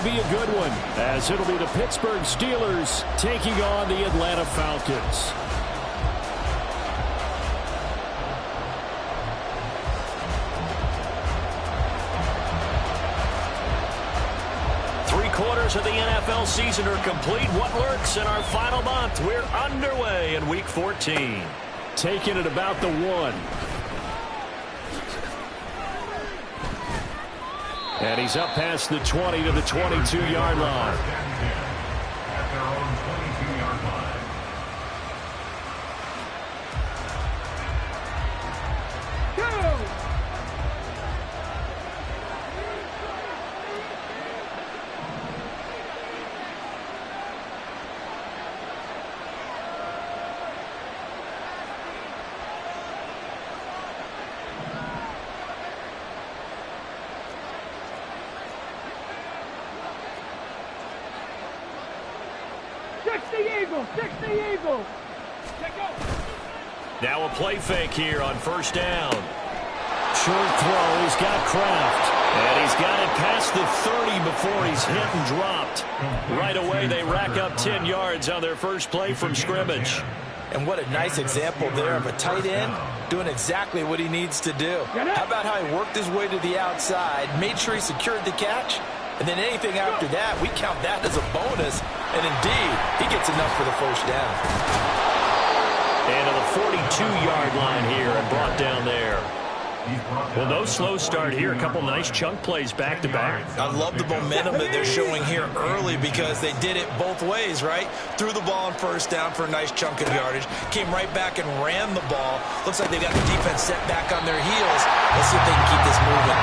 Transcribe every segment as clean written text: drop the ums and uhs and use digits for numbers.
be a good one, as it'll be the Pittsburgh Steelers taking on the Atlanta Falcons. Three-quarters of the NFL season are complete. What lurks in our final month? We're underway in Week 14. Taking it about the 1. And he's up past the 20 to the 22-yard line. At their own 22-yard line. Go! Fix the Eagles! Now a play fake here on first down. Short throw. He's got Kraft. And he's got it past the 30 before he's hit and dropped. Right away, they rack up 10 yards on their first play from scrimmage. And what a nice example there of a tight end doing exactly what he needs to do. How about how he worked his way to the outside, made sure he secured the catch, and then anything after that, we count that as a bonus. And indeed, he gets enough for the first down. And to the 42-yard line here and brought down there. Well, no slow start here. A couple nice chunk plays back-to-back. I love the momentum that they're showing here early because they did it both ways, right? Threw the ball on first down for a nice chunk of yardage. Came right back and ran the ball. Looks like they got the defense set back on their heels. Let's see if they can keep this moving.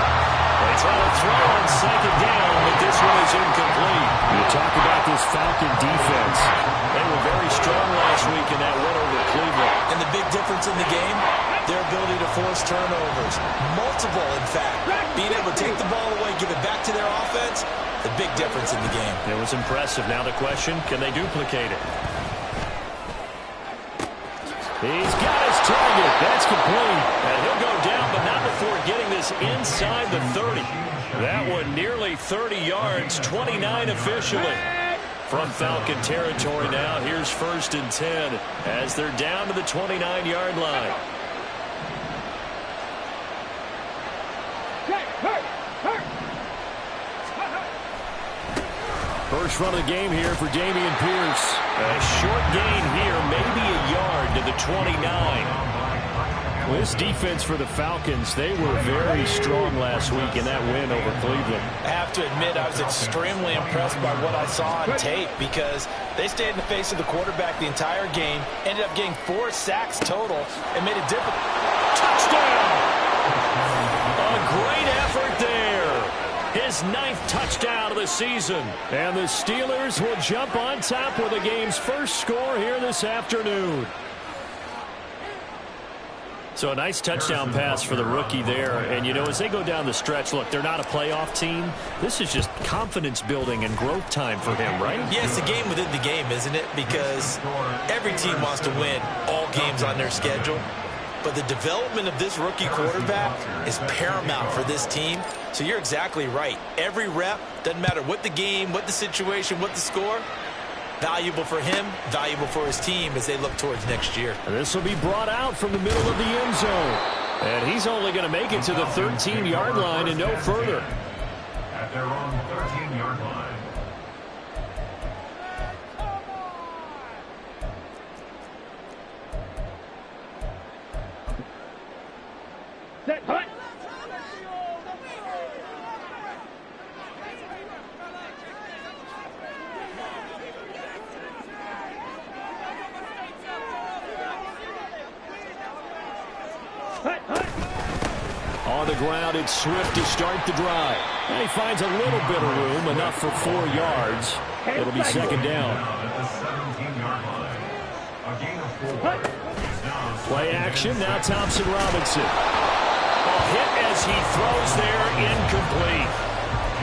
They try to throw on second down, but this one is incomplete. You talk about this Falcon defense. They were very strong last week in that win over Cleveland. And the big difference in the game, their ability to force turnovers. Multiple, in fact. Being able to take the ball away, give it back to their offense, the big difference in the game. It was impressive. Now the question, can they duplicate it? He's got his target. That's complete. And he'll go down, but not before getting this inside the 30. That one nearly 30 yards, 29 officially. From Falcon territory now, here's 1st and 10 as they're down to the 29-yard line. First run of the game here for Dameon Pierce. A short gain here, maybe a yard to the 29. Well, this defense for the Falcons, they were very strong last week in that win over Cleveland. I have to admit, I was extremely impressed by what I saw on tape because they stayed in the face of the quarterback the entire game, ended up getting 4 sacks total, and made it difficult. Touchdown! A great effort there. His 9th touchdown of the season. And the Steelers will jump on top with the game's first score here this afternoon. So a nice touchdown pass for the rookie there. And, you know, as they go down the stretch, look, they're not a playoff team. This is just confidence building and growth time for him, right? Yeah, it's a game within the game, isn't it? Because every team wants to win all games on their schedule. But the development of this rookie quarterback is paramount for this team. So you're exactly right. Every rep, doesn't matter what the game, what the situation, what the score, valuable for him, valuable for his team as they look towards next year. And this will be brought out from the middle of the end zone. And he's only going to make it to the 13-yard line and no further. At their own 13-yard line. Set, hut. On the ground, it's Swift to start the drive. And he finds a little bit of room, enough for 4 yards. It'll be second down. At the 17-yard line. A gain of 4. Play action, now Thompson Robinson. A hit as he throws there, incomplete.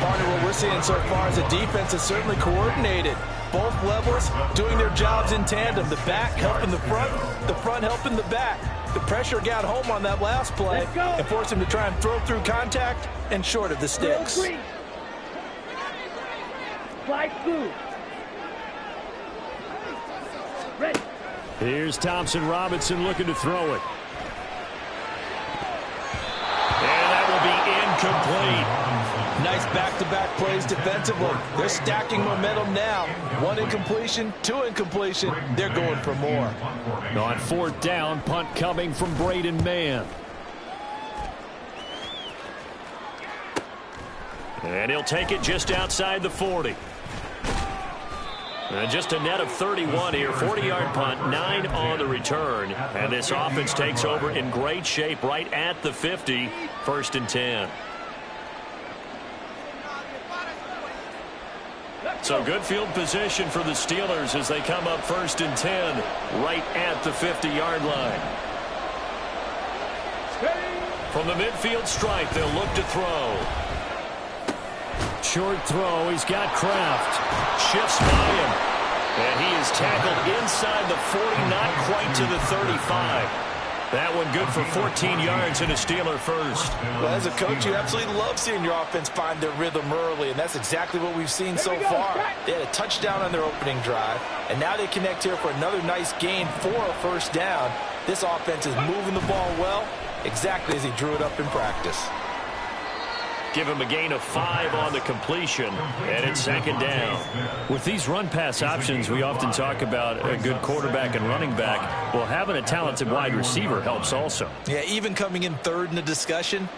Partner, what we're seeing so far is the defense is certainly coordinated. Both levels doing their jobs in tandem. The back helping the front helping the back. The pressure got home on that last play and forced him to try and throw through contact and short of the sticks. Slide through. Ready. Here's Thompson Robinson looking to throw it. And that will be incomplete. Nice back-to-back plays defensively. They're stacking momentum now. 1 incompletion, 2 incompletion. They're going for more. On 4th down, punt coming from Braden Mann. And he'll take it just outside the 40. And just a net of 31 here. 40-yard punt, 9 on the return. And this offense takes over in great shape right at the 50. 1st and 10. So good field position for the Steelers as they come up 1st and 10 right at the 50-yard line. From the midfield stripe, they'll look to throw. Short throw. He's got Kraft. Shifts by him. And he is tackled inside the 40, not quite to the 35. That one good for 14 yards and a Steeler first. Well, as a coach, you absolutely love seeing your offense find their rhythm early, and that's exactly what we've seen so far. They had a touchdown on their opening drive, and now they connect here for another nice gain for a 1st down. This offense is moving the ball well, exactly as he drew it up in practice. Give him a gain of 5 on the completion, and it's 2nd down. With these run-pass options, we often talk about a good quarterback and running back. Well, having a talented wide receiver helps also. Yeah, even coming in 3rd in the discussion,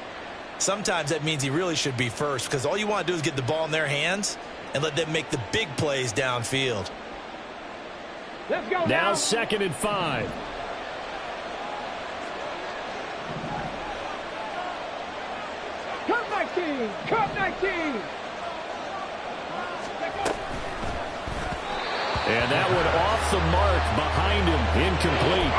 sometimes that means he really should be first, because all you want to do is get the ball in their hands and let them make the big plays downfield. Let's go now 2nd and 5. Cut 19! Cut 19! And that one off the mark behind him, incomplete.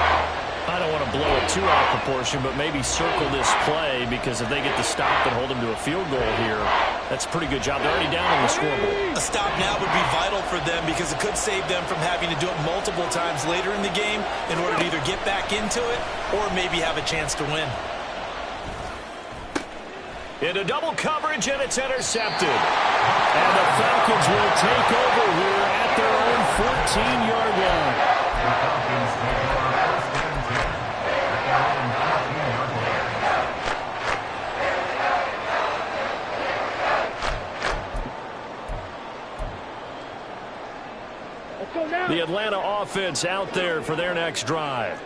I don't want to blow it too out of proportion, but maybe circle this play, because if they get the stop and hold him to a field goal here, that's a pretty good job. They're already down on the scoreboard. A stop now would be vital for them, because it could save them from having to do it multiple times later in the game in order to either get back into it or maybe have a chance to win. Into double coverage, and it's intercepted. And the Falcons will take over here at their own 14-yard line. Let's go now. The Atlanta offense out there for their next drive.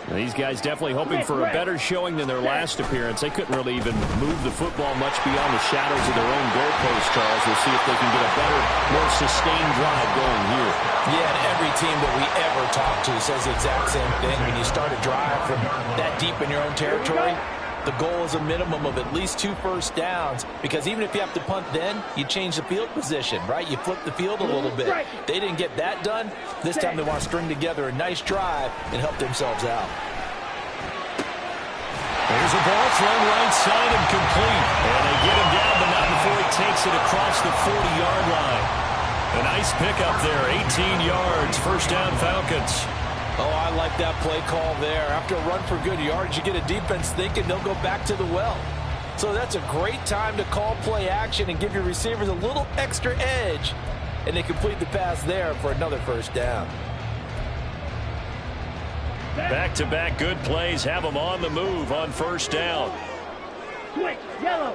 These guys definitely hoping for a better showing than their last appearance. They couldn't really even move the football much beyond the shadows of their own goalpost, Charles. We'll see if they can get a better, more sustained drive going here. Yeah, and every team that we ever talk to says the exact same thing. When you start a drive from that deep in your own territory, the goal is a minimum of at least 2 first downs, because even if you have to punt then, you change the field position, right? You flip the field a little bit. They didn't get that done. This time they want to string together a nice drive and help themselves out. There's a ball thrown right side and complete. And they get him down, but not before he takes it across the 40-yard line. A nice pickup there, 18 yards, 1st down Falcons. Oh, I like that play call there. After a run for good yards, you get a defense thinking they'll go back to the well. So that's a great time to call play action and give your receivers a little extra edge. And they complete the pass there for another 1st down. Back-to-back good plays have them on the move on 1st down. Switch, yellow.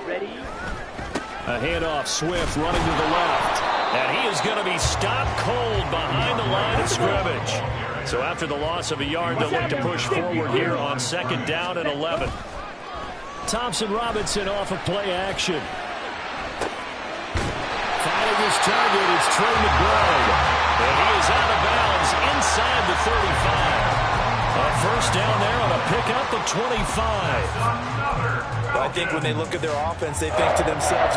Ready? A handoff, Swift running to the left. And he is going to be stopped cold behind the line of scrimmage. So after the loss of a yard, they'll look to push forward here on 2nd down and 11. Thompson Robinson off of play action. Finding his target is Trey McBride. And he is out of bounds inside the 35. A 1st down there on a pickup of 25. I think when they look at their offense, they think to themselves,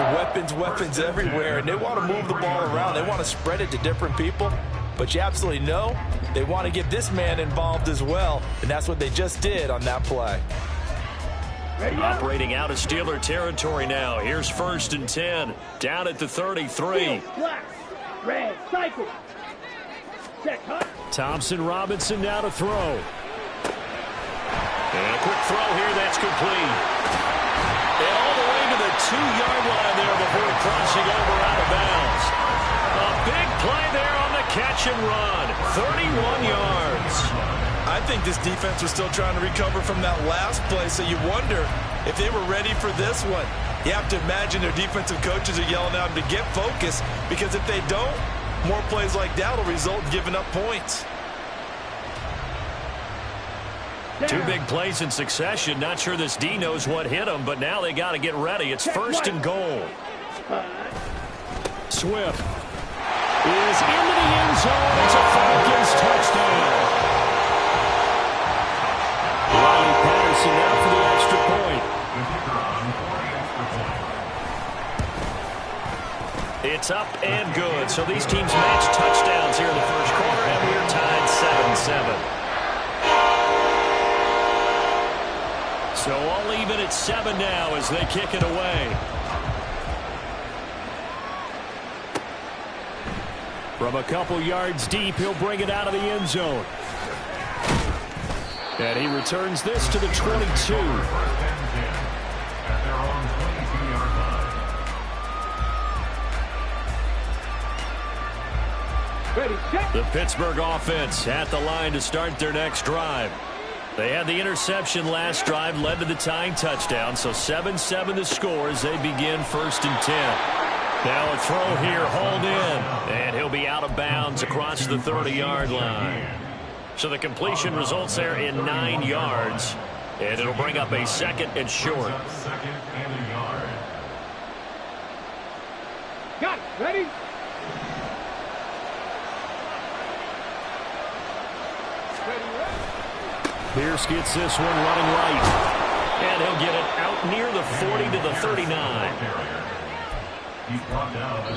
weapons everywhere, and they want to move the ball around. They want to spread it to different people, but you absolutely know they want to get this man involved as well, and that's what they just did on that play. Operating out of Steeler territory now. Here's 1st and 10, down at the 33. Black, red, cycle. Check, huh? Thompson Robinson now to throw. And a quick throw here, that's complete. And all the way to the 2-yard line there before crossing over out of catch and run. 31 yards. I think this defense was still trying to recover from that last play, so you wonder if they were ready for this one. You have to imagine their defensive coaches are yelling at them to get focused, because if they don't, more plays like that will result in giving up points. Two big plays in succession. Not sure this D knows what hit him, but now they got to get ready. It's first and goal. Swift is into the end zone. It's a Falcons touchdown. Riley Patterson now for the extra point. It's up and good. So these teams match touchdowns here in the first quarter, and we're tied 7-7. So all even at 7 now as they kick it away. From a couple yards deep, he'll bring it out of the end zone. And he returns this to the 22. The Pittsburgh offense at the line to start their next drive. They had the interception last drive, led to the tying touchdown, so 7-7 the score as they begin first and 10. Now a throw here, hauled in, and he'll be out of bounds across the 30-yard line. So the completion results there in 9 yards, and it'll bring up a second and short. Got it. Ready? Pierce gets this one running right. And he'll get it out near the 40 to the 39.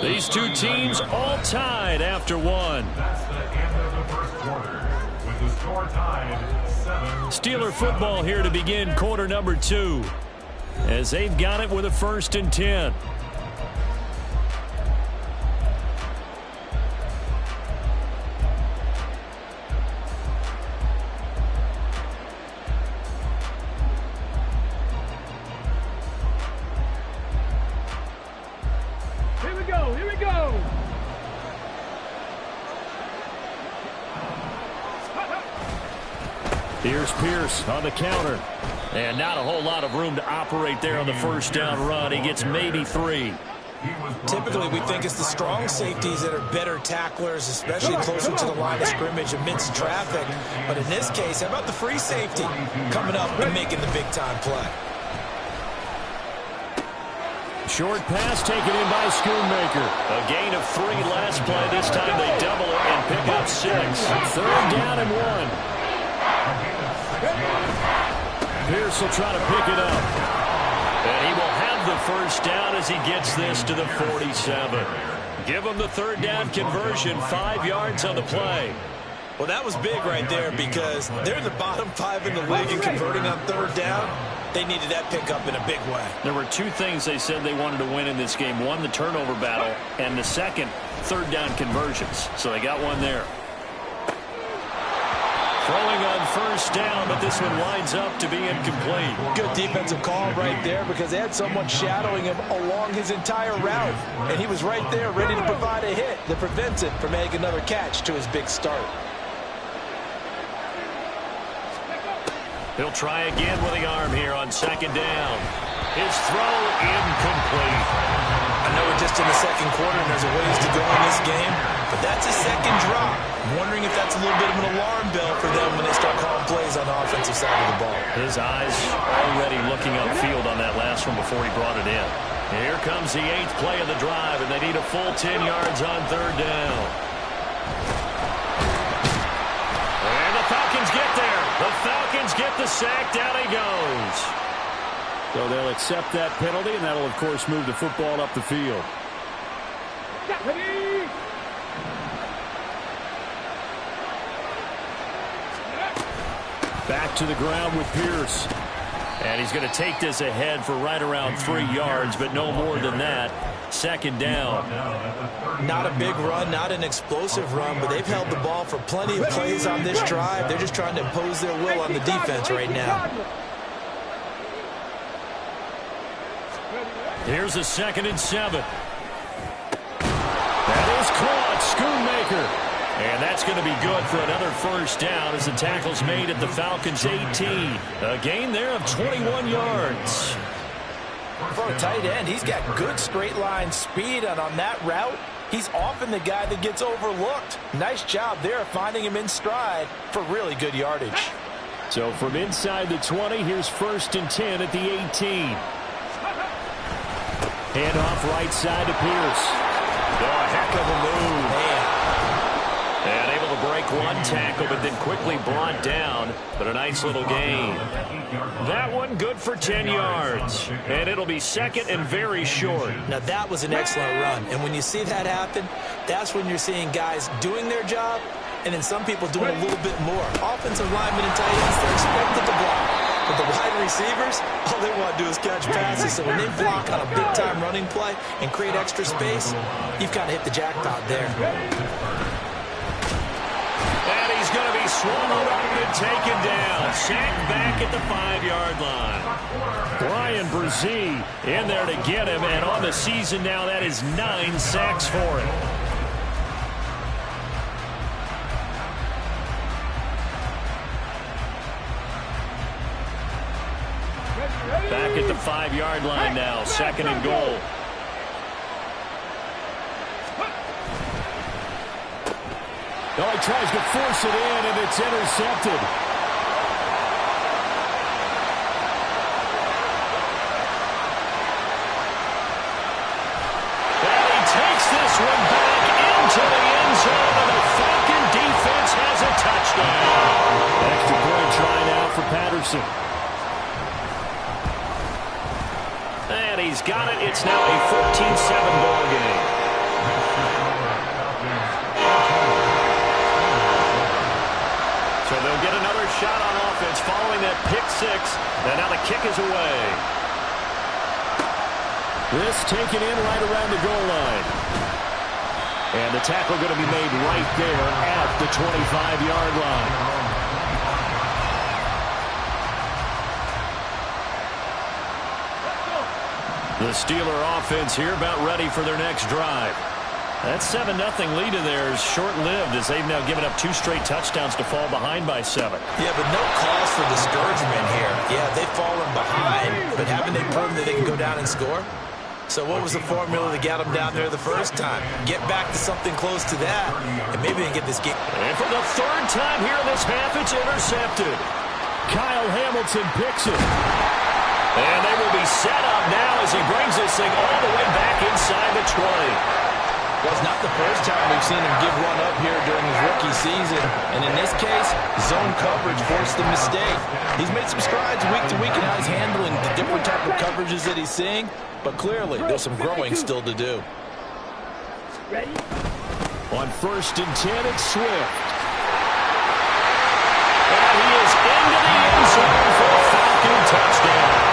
These two teams all tied after one. That's the end of the first quarter, with the score tied 7. Steeler football here to begin quarter number 2, as they've got it with a first and 10. Here's Pierce on the counter. And not a whole lot of room to operate there on the first down run. He gets maybe 3. Typically, we think it's the strong safeties that are better tacklers, especially closer to the line of scrimmage amidst traffic. But in this case, how about the free safety coming up and making the big-time play? Short pass taken in by Schoonmaker. A gain of 3 last play. This time they double it and pick up 6. Third down and 1. Pierce will try to pick it up. And he will have the first down as he gets this to the 47. Give him the third down conversion, 5 yards on the play. Well, that was big right there because they're in the bottom 5 in the league and converting on third down. They needed that pickup in a big way. There were 2 things they said they wanted to win in this game. One, the turnover battle, and the second, third down conversions. So they got one there. Throwing on first down, but this one winds up to be incomplete. Good defensive call right there because they had someone shadowing him along his entire route. And he was right there ready to provide a hit that prevents it from making another catch to his big start. He'll try again with the arm here on second down. His throw incomplete. I know we're just in the second quarter and there's a ways to go in this game, but that's a second drop. I'm wondering if that's a little bit of an alarm bell for them when they start calling plays on the offensive side of the ball. His eyes already looking upfield on that last one before he brought it in. Here comes the 8th play of the drive, and they need a full 10 yards on third down. And the Falcons get there. The Falcons get the sack. Down he goes. So they'll accept that penalty, and that'll, of course, move the football up the field. Back to the ground with Pierce. And he's going to take this ahead for right around 3 yards, but no more than that. Second down. Not a big run, not an explosive run, but they've held the ball for plenty of plays on this drive. They're just trying to impose their will on the defense right now. Here's a 2nd and 7. That is caught. Schoonmaker. And that's going to be good for another first down as the tackle's made at the Falcons' 18. A gain there of 21 yards. For a tight end, he's got good straight line speed, and on that route, he's often the guy that gets overlooked. Nice job there finding him in stride for really good yardage. So from inside the 20, here's 1st and 10 at the 18. Hand off right side to Pierce. Oh, a heck of a move. Man. And able to break one tackle, but then quickly brought down. But a nice little gain. That one good for 10 yards. And it'll be 2nd and very short. Now, that was an excellent run. And when you see that happen, that's when you're seeing guys doing their job, and then some people doing a little bit more. Offensive linemen and tight ends, they're expected to block. But the wide receivers, all they want to do is catch passes. So when they block on a big-time running play and create extra space, you've kind of hit the jackpot there. And he's going to be swallowed up and taken down. Sacked back at the 5-yard line. Brian Brzee in there to get him. And on the season now, that is 9 sacks for him. Back at the 5-yard line now, 2nd and goal. Oh, he tries to force it in, and it's intercepted. And he takes this one back into the end zone, and the Falcon defense has a touchdown. Extra point try now for Patterson. And he's got it. It's now a 14-7 ball game. So they'll get another shot on offense following that pick 6. And now the kick is away. This taken in right around the goal line. And the tackle going to be made right there at the 25-yard line. The Steeler offense here about ready for their next drive. That 7-0 lead of theirs short-lived as they've now given up 2 straight touchdowns to fall behind by 7. Yeah, but no cause for discouragement here. Yeah, they've fallen behind, but haven't they proven that they can go down and score? So what was the formula that got them down there the first time? Get back to something close to that, and maybe they can get this game. And for the 3rd time here in this half, it's intercepted. Kyle Hamilton picks it. And they will be set up now as he brings this thing all the way back inside the 20. Well, it's not the first time we've seen him give one up here during his rookie season. And in this case, zone coverage forced the mistake. He's made some strides week to week in how he's handling the different type of coverages that he's seeing. But clearly, there's some growing still to do. Ready? On 1st and 10, it's Swift. And he is into the end zone for a Falcon touchdown.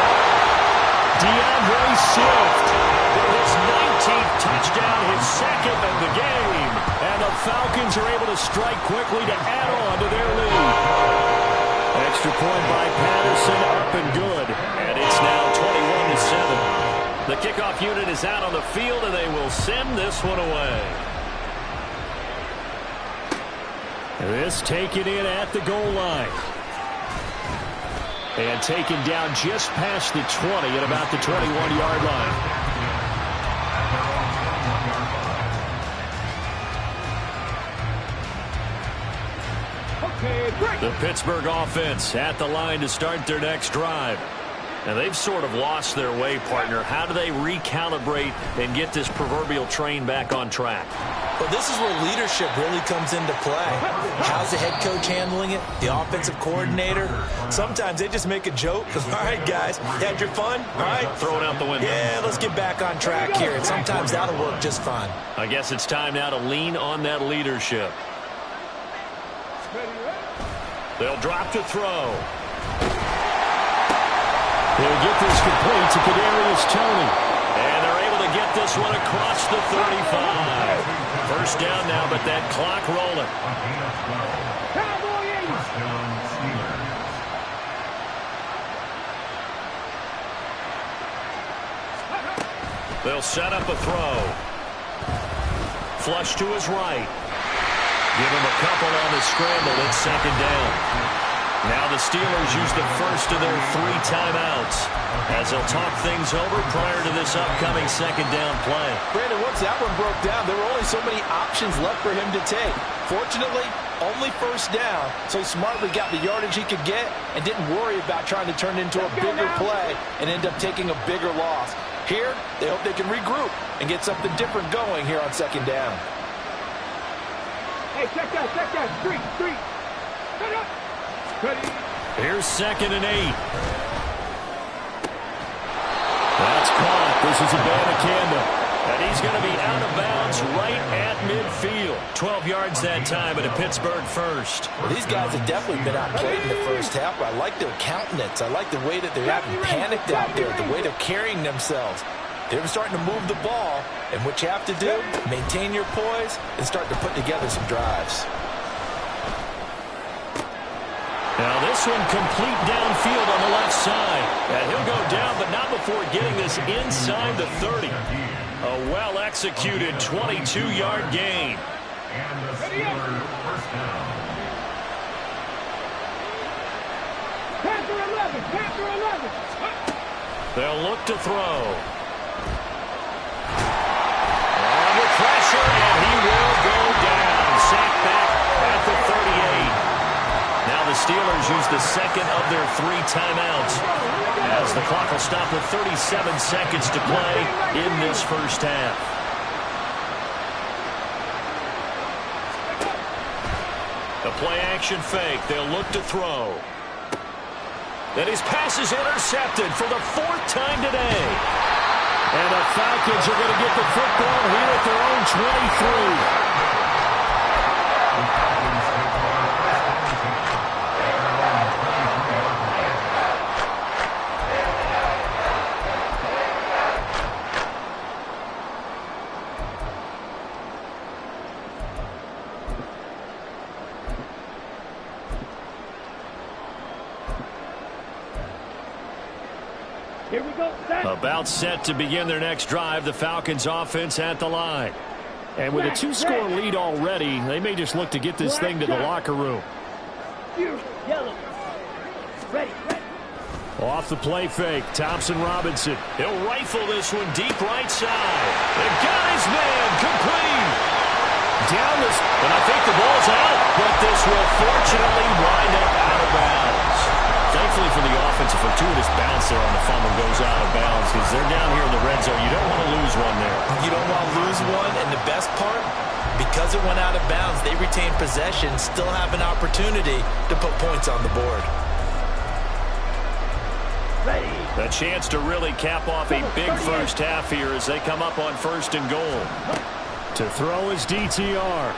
DeAndre Swift for his 19th touchdown, his 2nd of the game. And the Falcons are able to strike quickly to add on to their lead. Extra point by Patterson, up and good. And it's now 21-7. The kickoff unit is out on the field, and they will send this one away. This taken in at the goal line. And taken down just past the 20 at about the 21-yard line. The Pittsburgh offense at the line to start their next drive. And they've sort of lost their way, partner. How do they recalibrate and get this proverbial train back on track? Well, this is where leadership really comes into play. How's the head coach handling it? The offensive coordinator? Sometimes they just make a joke. All right, guys, had your fun? All right. Throw it out the window. Yeah, let's get back on track here. And sometimes that'll work just fine. I guess it's time now to lean on that leadership. They'll drop to throw. They'll get this complete to Kadarius Toney. And they're able to get this one across the 35. First down now, but that clock rolling. They'll set up a throw. Flush to his right. Give him a couple on the scramble. It's second down. Now the Steelers use the first of their 3 timeouts as they'll talk things over prior to this upcoming second down play. Brandon, once that one broke down, there were only so many options left for him to take. Fortunately, only first down, so he smartly got the yardage he could get and didn't worry about trying to turn it into a bigger play and end up taking a bigger loss. Here, they hope they can regroup and get something different going here on second down. Hey, check that, street. Cut up. Ready. Here's 2nd and 8. That's caught. This is a Abanikanda. And he's going to be out of bounds right at midfield. 12 yards that time at a Pittsburgh first. Well, these guys have definitely been outplayed in the first half. I like their countenance. I like the way that they're having panicked out there, the way they're carrying themselves. They're starting to move the ball, and what you have to do, maintain your poise and start to put together some drives. Now this one complete downfield on the left side. And he'll go down, but not before getting this inside the 30. A well-executed 22-yard gain. And the Steelers first down. Panther 11. They'll look to throw. Under pressure, and he will go down. Sacked back at the 38. Now the Steelers use the second of their 3 timeouts as the clock will stop with 37 seconds to play in this first half. The play-action fake. They'll look to throw. Then his pass is intercepted for the 4th time today. And the Falcons are going to get the football here at their own 23. Here we go. About set to begin their next drive, the Falcons offense at the line. And with a 2-score lead already, they may just look to get this thing to the locker room. Yellow. Ready. Off the play fake, Thompson Robinson. He'll rifle this one deep right side. And got his man complete. Down this, and I think the ball's out, but this will fortunately wind up out of bounds. Thankfully for the offense, a fortuitous bounce there on the fumble goes out of bounds because they're down here in the red zone. You don't want to lose one there. You don't want to lose one, and the best part, because it went out of bounds, they retain possession, still have an opportunity to put points on the board. Ready. A chance to really cap off a big first half here as they come up on 1st and goal. To throw is DTR.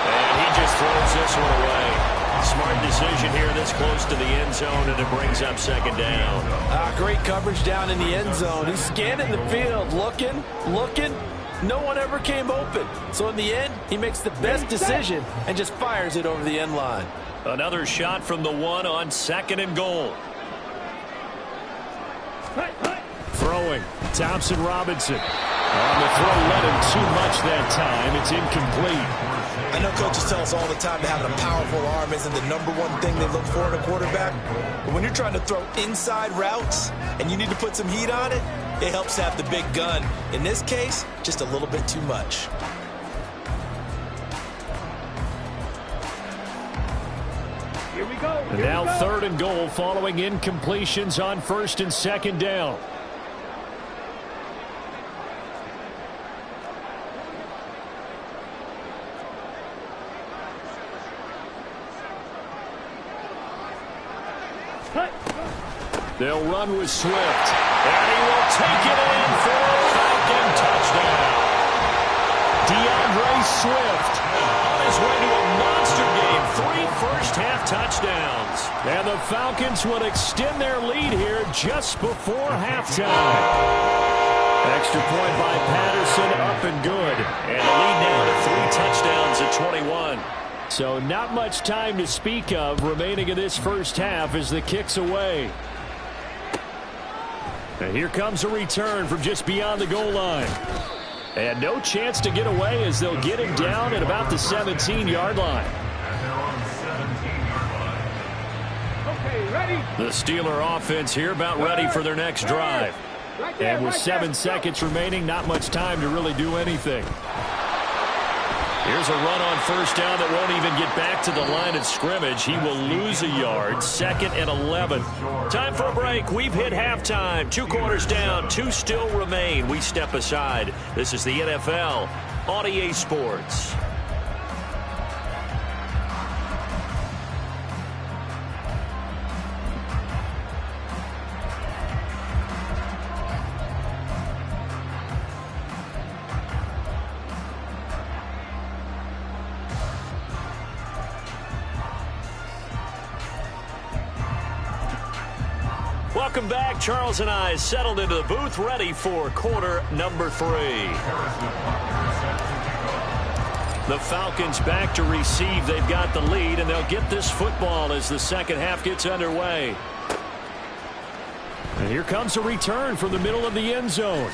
And he just throws this one away. Smart decision here this close to the end zone, and it brings up 2nd down. Great coverage down in the end zone. He's scanning the field, looking. No one ever came open. So in the end, he makes the best decision and just fires it over the end line. Another shot from the 1 on 2nd and goal. Throwing, Thompson Robinson. On the throw, led him too much that time. It's incomplete. I know coaches tell us all the time that having a powerful arm isn't the #1 thing they look for in a quarterback. But when you're trying to throw inside routes and you need to put some heat on it, it helps have the big gun. In this case, just a little bit too much. Here we go. And now 3rd and goal following incompletions on 1st and 2nd down. They'll run with Swift. And he will take it in for a Falcon touchdown. DeAndre Swift on his way to a monster game. 3 first-half touchdowns. And the Falcons will extend their lead here just before halftime. Extra point by Patterson, up and good. And the lead now to 3 touchdowns at 21. So not much time to speak of remaining in this first half as the kick's away. And here comes a return from just beyond the goal line. And no chance to get away as they'll get him down at about the 17-yard line. Okay, ready? The Steeler offense here about ready for their next drive. Right there, And with 7 seconds remaining, not much time to really do anything. Here's a run on first down that won't even get back to the line of scrimmage. He will lose a yard. 2nd and 11. Time for a break. We've hit halftime. 2 quarters down. 2 still remain. We step aside. This is the NFL on EA Sports. Welcome back. Charles and I settled into the booth, ready for quarter number 3. The Falcons back to receive. They've got the lead, and they'll get this football as the second half gets underway. And here comes a return from the middle of the end zone.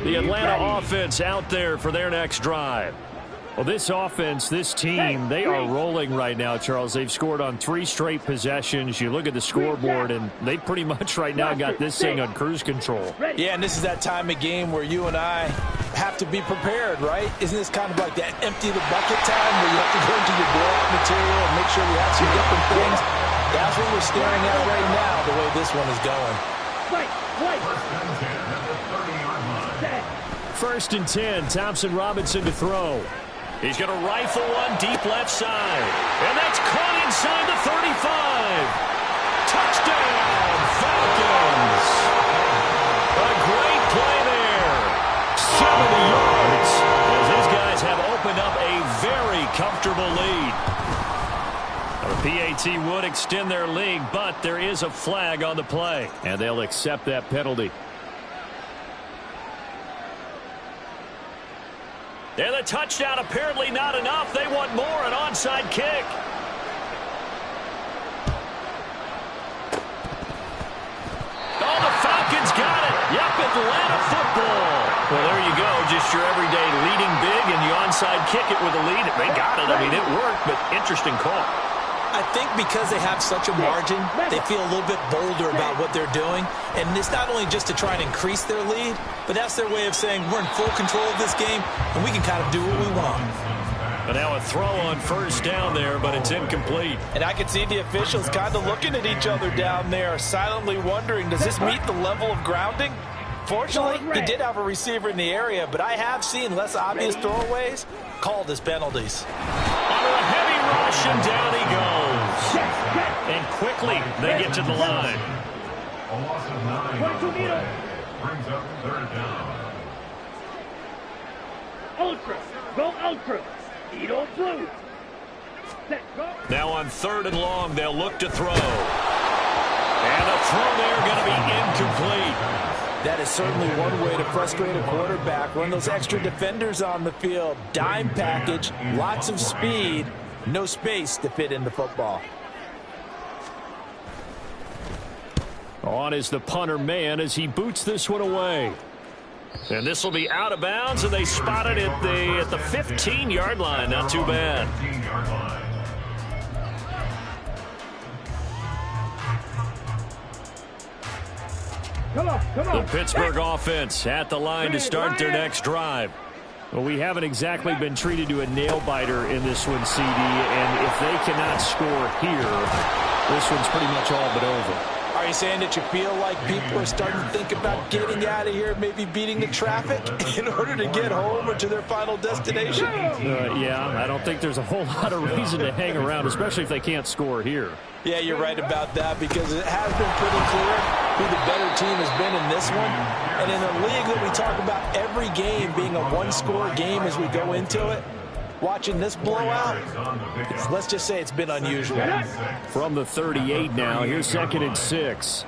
The Atlanta offense out there for their next drive. Well, this offense, this team, they are rolling right now, Charles. They've scored on 3 straight possessions. You look at the scoreboard, and they pretty much right now got this thing on cruise control. Yeah, and this is that time of game where you and I have to be prepared, right? Isn't this kind of like that empty the bucket time where you have to go into your blowout material and make sure we have some different things? That's what we're staring at right now, the way this one is going. First and 10, Thompson Robinson to throw. He's going to rifle one deep left side. And that's caught inside the 35. Touchdown, Falcons. A great play there. 70 yards. As these guys have opened up a very comfortable lead. The PAT would extend their lead, but there is a flag on the play. And they'll accept that penalty. And the touchdown apparently not enough. They want more, an onside kick. Oh, the Falcons got it. Yep, Atlanta football. Well, there you go. Just your everyday leading big, and you onside kick it with a lead. They got it. I mean, it worked, but interesting call. I think because they have such a margin, they feel a little bit bolder about what they're doing. And it's not only just to try and increase their lead, but that's their way of saying we're in full control of this game, and we can kind of do what we want. But now a throw on first down there, but it's incomplete. And I can see the officials kind of looking at each other down there, silently wondering, does this meet the level of grounding? Fortunately, he did have a receiver in the area, but I have seen less obvious throwaways called as penalties. Under a heavy rush, and down he goes. And quickly, they get to the line. A loss of 9 on the play. Brings up 3rd down. Ultra. Go ultra. Edo blue. Set, go. Now on 3rd and long, they'll look to throw. And a throw there going to be incomplete. That is certainly one way to frustrate a quarterback. Run those extra defenders on the field. Dime package, lots of speed, no space to fit in the football. On is the punter man as he boots this one away. And this will be out of bounds, and they spot it at the 15-yard line. Not too bad. 15-yard line. Come on, come on. The Pittsburgh offense at the line to start their next drive. Well, we haven't exactly been treated to a nail-biter in this one, CD, and if they cannot score here, this one's pretty much all but over. Are you saying that you feel like people are starting to think about getting out of here, maybe beating the traffic in order to get home or to their final destination? Yeah, I don't think there's a whole lot of reason to hang around, especially if they can't score here. Yeah, you're right about that because it has been pretty clear who the better team has been in this one. And in a league that we talk about every game being a one-score game as we go into it, watching this blowout, let's just say it's been unusual. From the 38 now, here's 2nd and 6.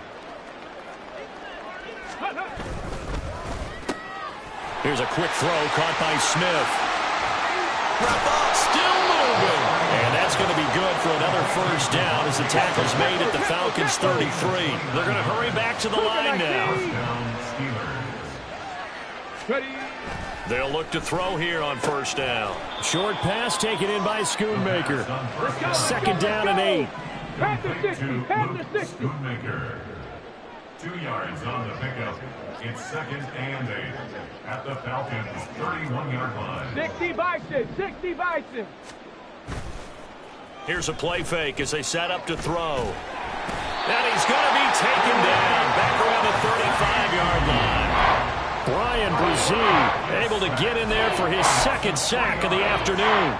Here's a quick throw caught by Smith. Still moving. And that's going to be good for another first down as the tackle's made at the Falcons 33. They're going to hurry back to the line now. They'll look to throw here on first down. Short pass taken in by Schoonmaker. 2nd down and 8. Pass the 60. Pass the 60. Schoonmaker. 2 yards on the pickup. It's 2nd and 8 at the Falcons 31-yard line. 60 Bison. 60 Bison. Here's a play fake as they set up to throw. And he's going to be taken down back around the 35-yard line. Brian Brzee able to get in there for his 2nd sack of the afternoon.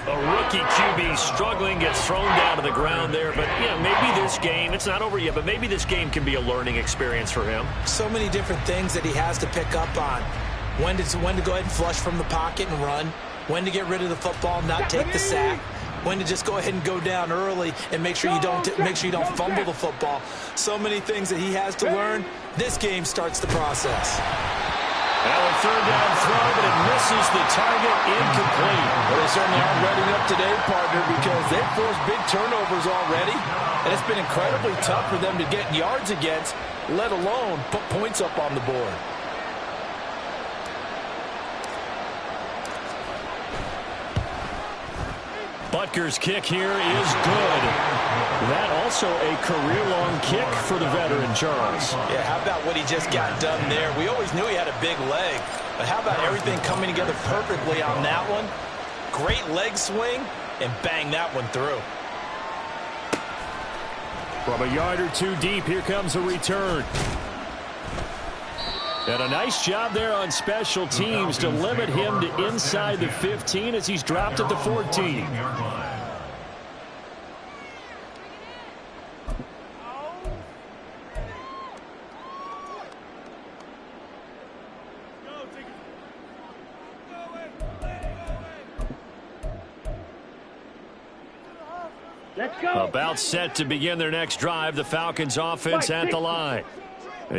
A rookie QB struggling, gets thrown down to the ground there. But, you know, maybe this game, it's not over yet, but maybe this game can be a learning experience for him. So many different things that he has to pick up on. When to go ahead and flush from the pocket and run. When to get rid of the football, not take the sack. When to just go ahead and go down early and make sure you don't fumble the football. So many things that he has to learn. This game starts the process. Now a 3rd down throw, but it misses the target, incomplete. Well, they certainly aren't ready up today, partner, because they've forced big turnovers already, and it's been incredibly tough for them to get yards against, let alone put points up on the board. Butker's kick here is good. That also a career-long kick for the veteran, Charles. Yeah, how about what he just got done there? We always knew he had a big leg, but how about everything coming together perfectly on that one? Great leg swing, and bang that one through. From a yard or two deep, here comes a return. And a nice job there on special teams to limit him to inside the 15 as he's dropped at the 14. Let's go. About set to begin their next drive, the Falcons offense at the line.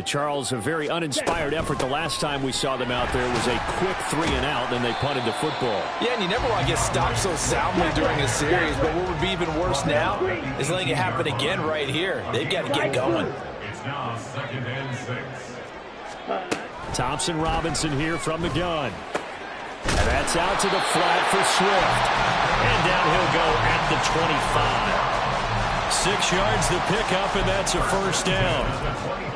Charles, a very uninspired effort the last time we saw them out there was a quick 3 and out, then they punted the football. Yeah, and you never want to get stopped so soundly during a series, but what would be even worse now is letting it happen again right here. They've got to get going. It's now 2nd and 6. Thompson Robinson here from the gun. And that's out to the flat for Swift. And down he'll go at the 25. 6 yards the pickup, and that's a first down.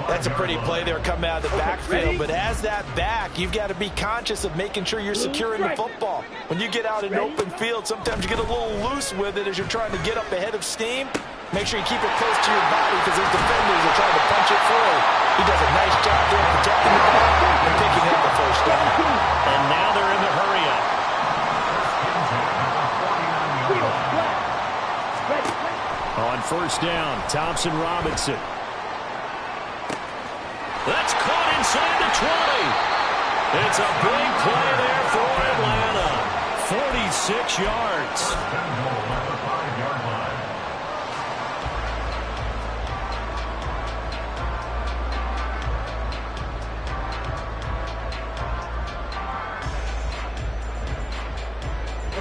That's a pretty play there coming out of the backfield, but as that back, you've got to be conscious of making sure you're securing the football. When you get out in open field, sometimes you get a little loose with it as you're trying to get up ahead of steam. Make sure you keep it close to your body because those defenders are trying to punch it through. He does a nice job there protecting the ball and picking up the first down. And now they're in the hurry-up. On first down, Thompson Robinson. That's caught inside the 20. It's a big play there for Atlanta. 46 yards.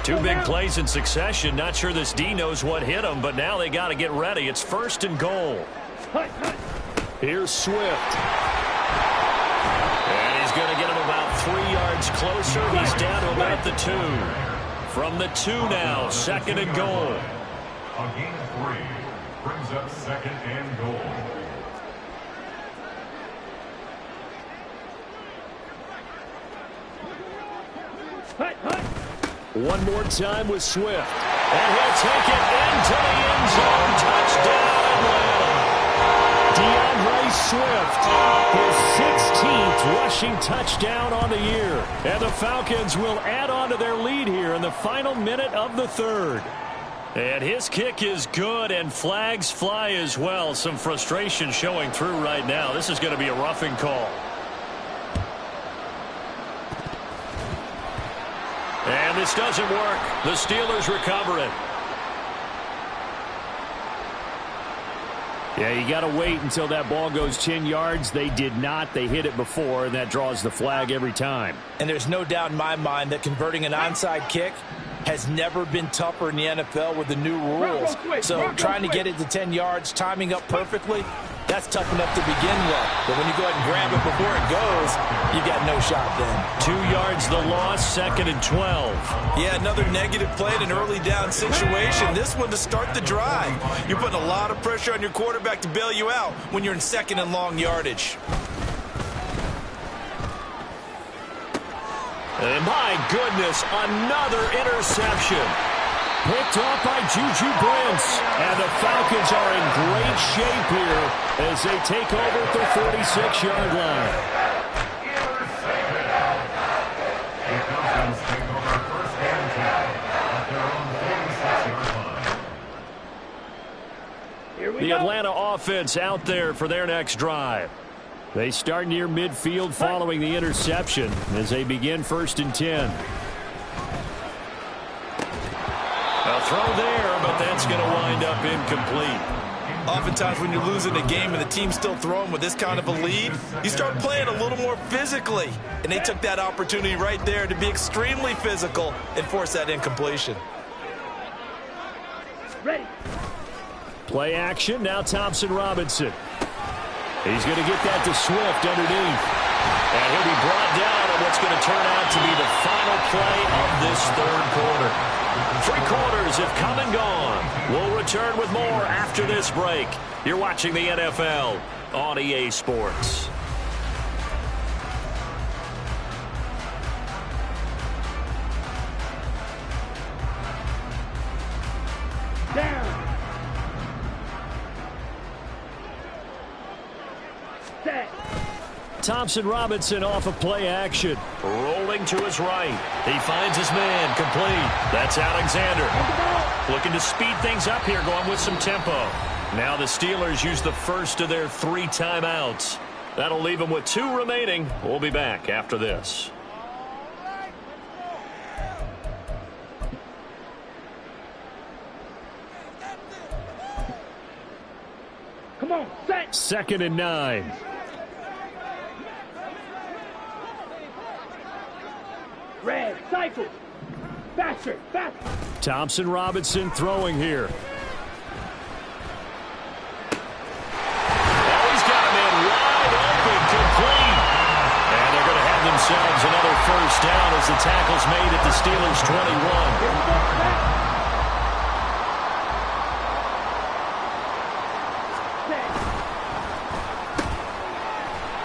Two big plays in succession. Not sure this D knows what hit him, but now they got to get ready. It's 1st and goal. Here's Swift. And he's going to get him about 3 yards closer. He's down to about the 2. From the 2 now, 2nd and goal. A gain of 3 brings up 2nd and goal. One more time with Swift. And he'll take it into the end zone. Touchdown, Atlanta. DeAndre Swift, his 16th rushing touchdown on the year. And the Falcons will add on to their lead here in the final minute of the 3rd. And his kick is good, and flags fly as well. Some frustration showing through right now. This is going to be a roughing call. And And this doesn't work. The Steelers recover it. Yeah, you got to wait until that ball goes 10 yards. They did not. They hit it before, and that draws the flag every time. And there's no doubt in my mind that converting an onside kick has never been tougher in the NFL with the new rules. So trying to get it to 10 yards, timing up perfectly, that's tough enough to begin with. But when you go ahead and grab it before it goes, you've got no shot then. 2 yards the loss, 2nd and 12. Yeah, another negative play in an early down situation. This one to start the drive. You're putting a lot of pressure on your quarterback to bail you out when you're in 2nd and long yardage. And my goodness, another interception. Picked off by Juju Brents. And the Falcons are in great shape here as they take over at the 46-yard line. The Falcons take over first and 10 at their own 46-yard line. Here we The go. Atlanta offense out there for their next drive. They start near midfield following the interception as they begin 1st and 10. A throw there, but that's going to wind up incomplete. Oftentimes when you're losing a game and the team's still throwing with this kind of a lead, you start playing a little more physically. And they took that opportunity right there to be extremely physical and force that incompletion. Ready. Play action, now Thompson Robinson. He's going to get that to Swift underneath. And he'll be brought down on what's going to turn out to be the final play of this 3rd quarter. 3 quarters have come and gone. We'll return with more after this break. You're watching the NFL on EA Sports. Down. Set. Thompson Robinson off of play action. Rolling to his right. He finds his man complete. That's Alexander. Looking to speed things up here, going with some tempo. Now the Steelers use the first of their 3 timeouts. That'll leave them with 2 remaining. We'll be back after this. Come on, set. 2nd and 9. Red, cycle. Faster, faster. Thompson Robinson throwing here. Oh, he's got a man wide open, complete. And they're going to have themselves another 1st down as the tackle's made at the Steelers' 21.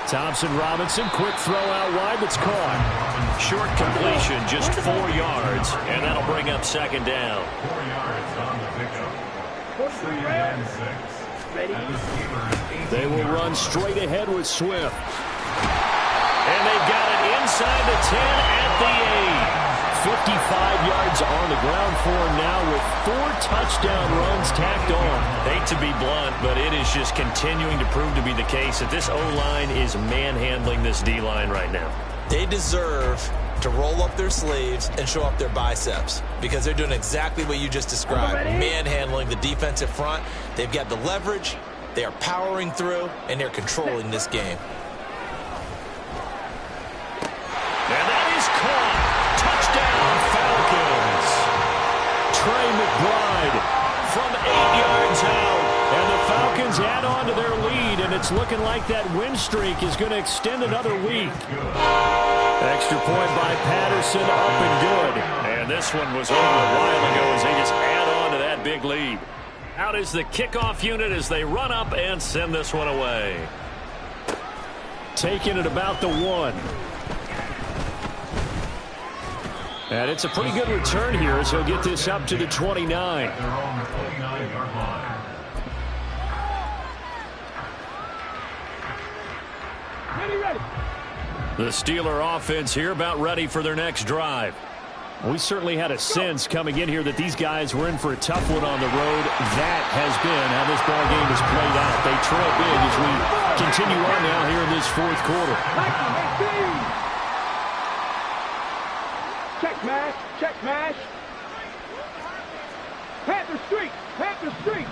Thompson Robinson, quick throw out wide that's caught. Short completion, just 4 yards, and that'll bring up 2nd down. 4 yards on the pickup. 3rd and 6. Ready. At the Steelers' 18 They will run straight ahead with Swift. And they've got it inside the 10 at the 8. 55 yards on the ground for him now with 4 touchdown runs tacked on. Hate to be blunt, but it is just continuing to prove to be the case that this O-line is manhandling this D-line right now. They deserve to roll up their sleeves and show up their biceps because they're doing exactly what you just described, manhandling the defensive front. They've got the leverage, they are powering through, and they're controlling this game. And that is caught. Touchdown, Falcons. Trey McBride from 8 yards out. And the Falcons add on to their lead, and it's looking like that win streak is going to extend another week. Extra point by Patterson, up and good. And this one was over a while ago as they just add on to that big lead. Out is the kickoff unit as they run up and send this one away. Taking it about the 1. And it's a pretty good return here as he'll get this up to the 29. at their own 29-yard line. Ready. The Steeler offense here about ready for their next drive. We certainly had a sense coming in here that these guys were in for a tough one on the road. That has been how this ball game has played out. They trail big as we continue on now here in this 4th quarter. Check, Matt. check mash. Panther streak, Panther streak.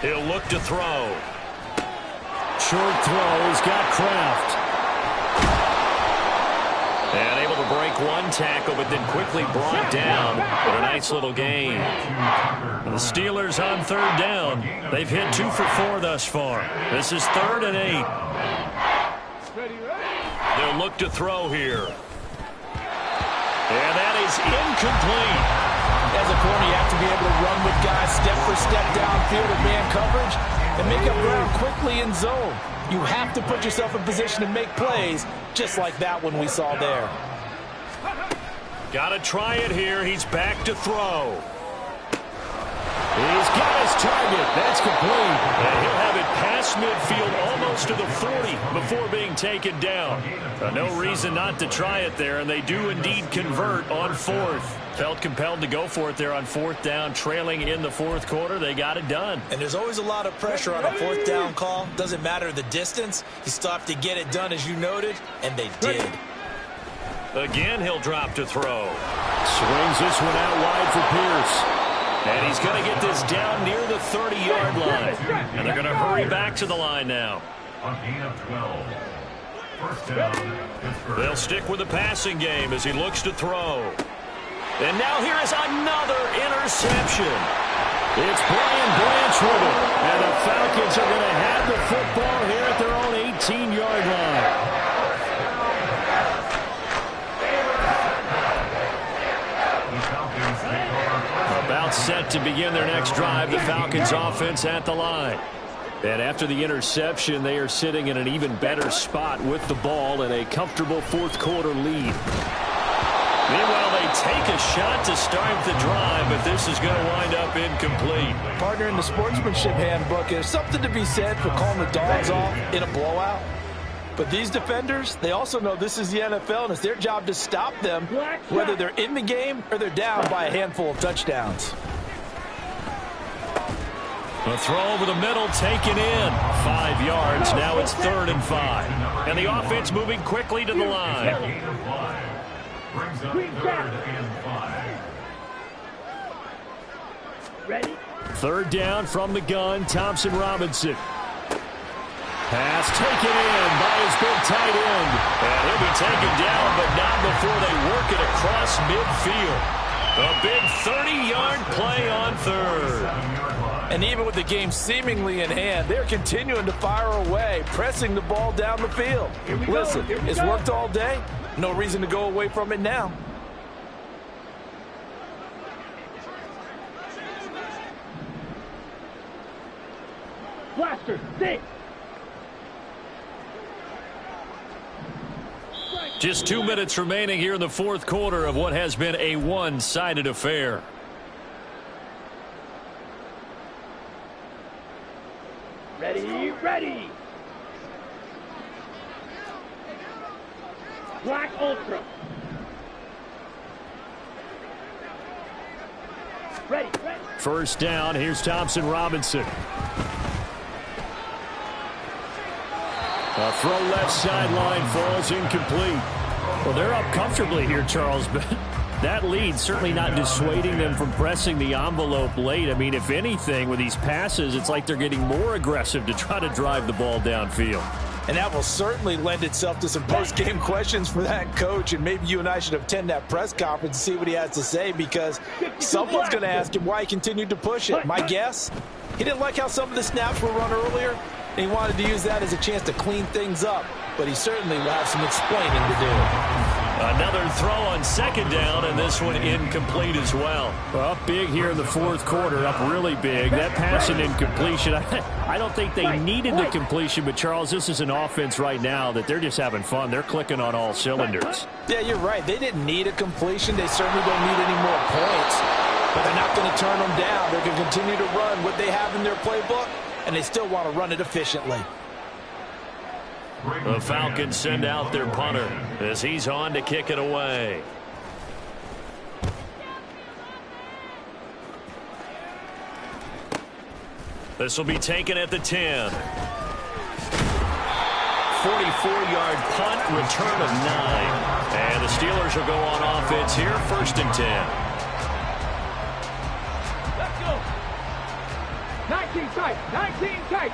He'll look to throw. Short throw, he's got Kraft. And able to break one tackle, but then quickly brought down. But a nice little gain. The Steelers on third down. They've hit 2 for 4 thus far. This is 3rd and 8. They'll look to throw here. And that is incomplete. As a corner, you have to be able to run with guys step for step downfield in man coverage and make up ground quickly in zone. You have to put yourself in position to make plays, just like that one we saw there. Got to try it here. He's back to throw. He's got his target. That's complete. And he'll have it past midfield almost to the 40 before being taken down. No reason not to try it there, and they do indeed convert on 4th. Felt compelled to go for it there on 4th down, trailing in the 4th quarter. They got it done. And there's always a lot of pressure on a 4th down call. Doesn't matter the distance. You still have to get it done, as you noted, and they did. Again, he'll drop to throw. Swings this one out wide for Pierce. And he's going to get this down near the 30-yard line. And they're going to hurry back to the line now. A gain of 12. First down, Pittsburgh. They'll stick with the passing game as he looks to throw. And now here is another interception. It's Brian Branch with it. And the Falcons are going to have the football here at their own 18-yard line. About set to begin their next drive, the Falcons offense at the line. And after the interception, they are sitting in an even better spot with the ball and a comfortable 4th quarter lead. Meanwhile, they take a shot to start the drive, but this is going to wind up incomplete. Partner, in the sportsmanship handbook, there's something to be said for calling the dogs off in a blowout. But these defenders, they also know this is the NFL, and it's their job to stop them, whether they're in the game or they're down by a handful of touchdowns. A throw over the middle, taken in. 5 yards. Now it's 3rd and 5. And the offense moving quickly to the line. Gain of 5. Brings up 3rd and 5. Ready? 3rd down from the gun, Thompson Robinson. Pass taken in by his big tight end. And he'll be taken down, but not before they work it across midfield. A big 30-yard play on 3rd. And even with the game seemingly in hand, they're continuing to fire away, pressing the ball down the field. Listen, it's worked all day. No reason to go away from it now. Blaster, sit. Just 2 minutes remaining here in the 4th quarter of what has been a one-sided affair. Ready, ready. Black Ultra. Ready, ready. 1st down, here's Thompson Robinson. A throw left sideline falls incomplete. Well, they're up comfortably here, Charles, but that lead certainly not dissuading them from pressing the envelope late. I mean, if anything, with these passes, it's like they're getting more aggressive to try to drive the ball downfield. And that will certainly lend itself to some post-game questions for that coach, and maybe you and I should attend that press conference and see what he has to say, because someone's going to ask him why he continued to push it. My guess, he didn't like how some of the snaps were run earlier, and he wanted to use that as a chance to clean things up, but he certainly will have some explaining to do. Another throw on 2nd down, and this one incomplete as well. Up big here in the 4th quarter, up really big. That pass and incompletion, I don't think they needed the completion, but Charles, this is an offense right now that they're just having fun. They're clicking on all cylinders. Yeah, you're right. They didn't need a completion. They certainly don't need any more points, but they're not going to turn them down. They're going to continue to run what they have in their playbook, and they still want to run it efficiently. The Falcons send out their punter as he's on to kick it away. This will be taken at the 10. 44-yard punt, return of 9. And the Steelers will go on offense here, 1st and 10. Let's go. 19 tight. 19 tight.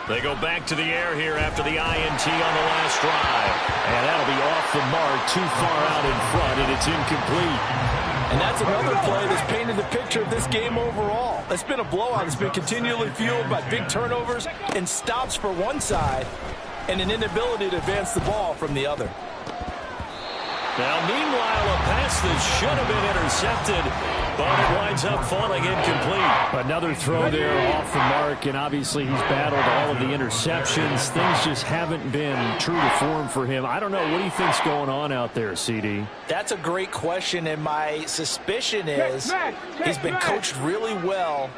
They go back to the air here after the INT on the last drive. And that'll be off the mark, too far out in front, and it's incomplete. And that's another play that's painted the picture of this game overall. It's been a blowout. It's been continually fueled by big turnovers and stops for one side and an inability to advance the ball from the other. Now, meanwhile, a pass that should have been intercepted, but it winds up falling incomplete. Another throw there off the mark, and obviously he's battled all of the interceptions. Things just haven't been true to form for him. I don't know. What do you think's going on out there, CD? That's a great question, and my suspicion is he's been coached really well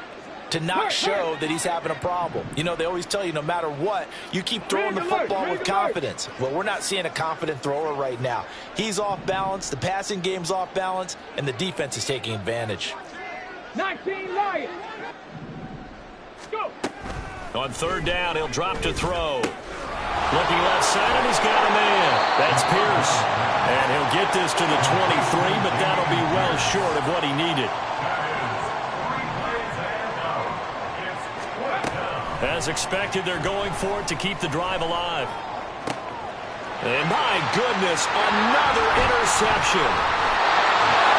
to not show that he's having a problem. You know, they always tell you no matter what, you keep throwing the football with confidence. Well, we're not seeing a confident thrower right now. He's off balance, the passing game's off balance, and the defense is taking advantage. 19 Lions. Go. On 3rd down, he'll drop to throw. Looking left side, and he's got a man. That's Pierce. And he'll get this to the 23, but that'll be well short of what he needed. As expected, they're going for it to keep the drive alive. And my goodness, another interception.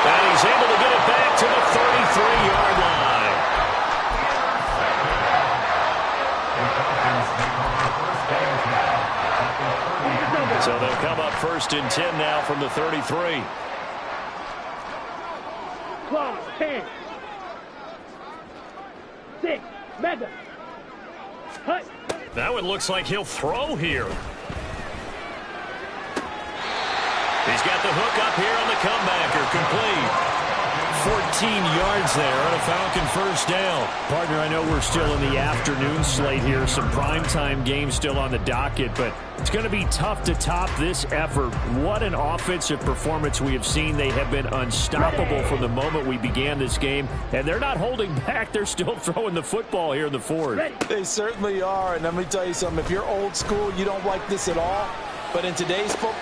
And he's able to get it back to the 33-yard line. So they'll come up 1st and 10 now from the 33. Claw, 10. 6. Mega. Now it looks like he'll throw here. He's got the hook up here on the comebacker, complete. 14 yards there on a Falcon 1st down. Partner, I know we're still in the afternoon slate here. Some primetime games still on the docket, but it's going to be tough to top this effort. What an offensive performance we have seen. They have been unstoppable from the moment we began this game, and they're not holding back. They're still throwing the football here in the 4th. They certainly are, and let me tell you something. If you're old school, you don't like this at all, but in today's football,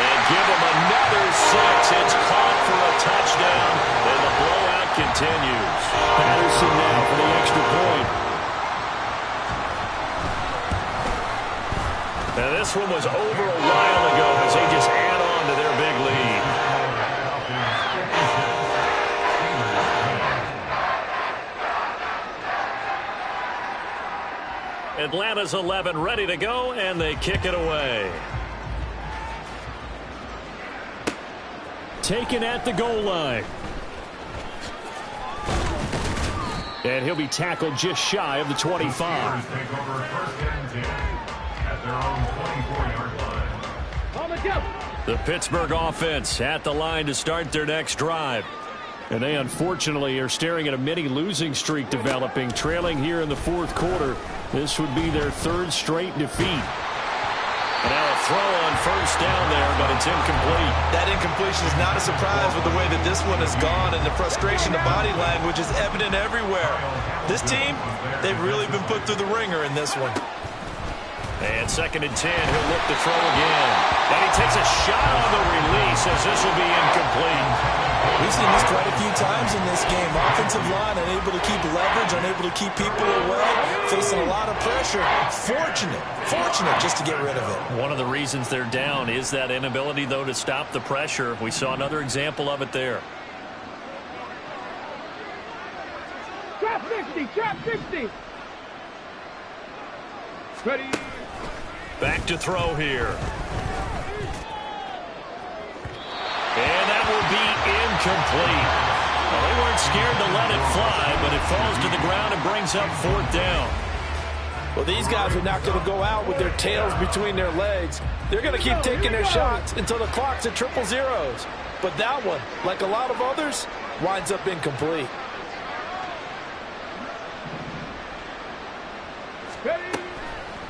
and give him another 6. It's caught for a touchdown, and the blowout continues. Patterson now for the extra point. Now this one was over a while ago as they just add on to their big lead. Atlanta's 11 ready to go, and they kick it away. Taken at the goal line. And he'll be tackled just shy of the 25. Take over 1st and 10 at their own 24-yard line. The Pittsburgh offense at the line to start their next drive. And they unfortunately are staring at a mini losing streak developing, trailing here in the 4th quarter. This would be their 3rd straight defeat. And now a throw on 1st down there, but it's incomplete. That incompletion is not a surprise with the way that this one has gone, and the frustration, the body language is evident everywhere. This team, they've really been put through the ringer in this one. And 2nd and 10, he'll look to throw again. And he takes a shot on the release as this will be incomplete. We've seen this quite a few times in this game. Offensive line unable to keep leverage, unable to keep people away, facing a lot of pressure. Fortunate just to get rid of it. One of the reasons they're down is that inability, though, to stop the pressure. We saw another example of it there. Trap 60, trap 60. Ready. Back to throw here. And that will be incomplete. Well, they weren't scared to let it fly, but it falls to the ground and brings up 4th down. Well, these guys are not going to go out with their tails between their legs. They're going to keep taking their shots until the clock's at 000. But that one, like a lot of others, winds up incomplete.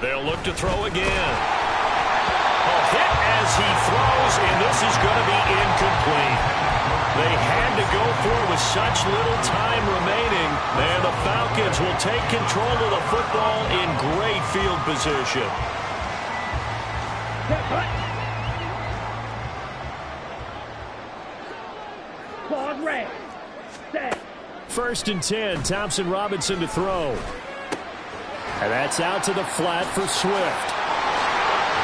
They'll look to throw again. A hit as he throws, and this is going to be incomplete. They had to go for it with such little time remaining, and the Falcons will take control of the football in great field position. Claude Ray. Set. 1st and 10, Thompson Robinson to throw. And that's out to the flat for Swift.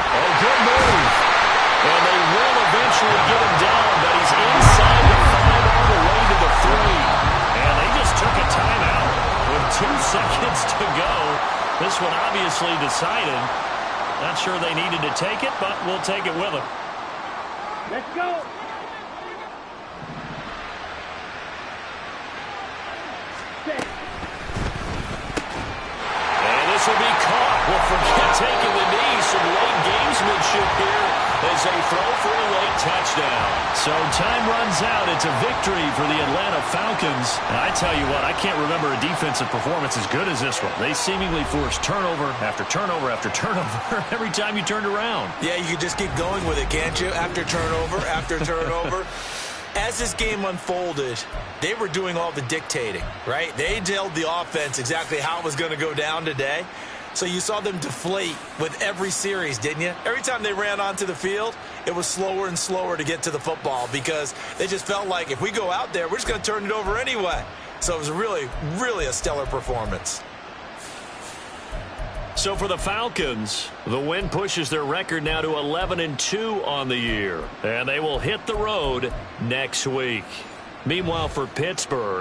Oh, good move. And they will eventually get him down, but he's inside the 5 all the way to the 3. And they just took a timeout with 2 seconds to go. This one obviously decided. Not sure they needed to take it, but we'll take it with them. Let's go. And this will be caught. We'll forget taking the knee. Some late gamesmanship here as they throw for a late touchdown. So time runs out. It's a victory for the Atlanta Falcons. And I tell you what, I can't remember a defensive performance as good as this one. They seemingly forced turnover after turnover after turnover every time you turned around. Yeah, you could just keep going with it, can't you? After turnover, after turnover. As this game unfolded, they were doing all the dictating, right? They told the offense exactly how it was going to go down today. So you saw them deflate with every series, didn't you? Every time they ran onto the field, it was slower and slower to get to the football because they just felt like if we go out there, we're just going to turn it over anyway. So it was really, really a stellar performance. So for the Falcons, the win pushes their record now to 11-2 on the year. And they will hit the road next week. Meanwhile, for Pittsburgh,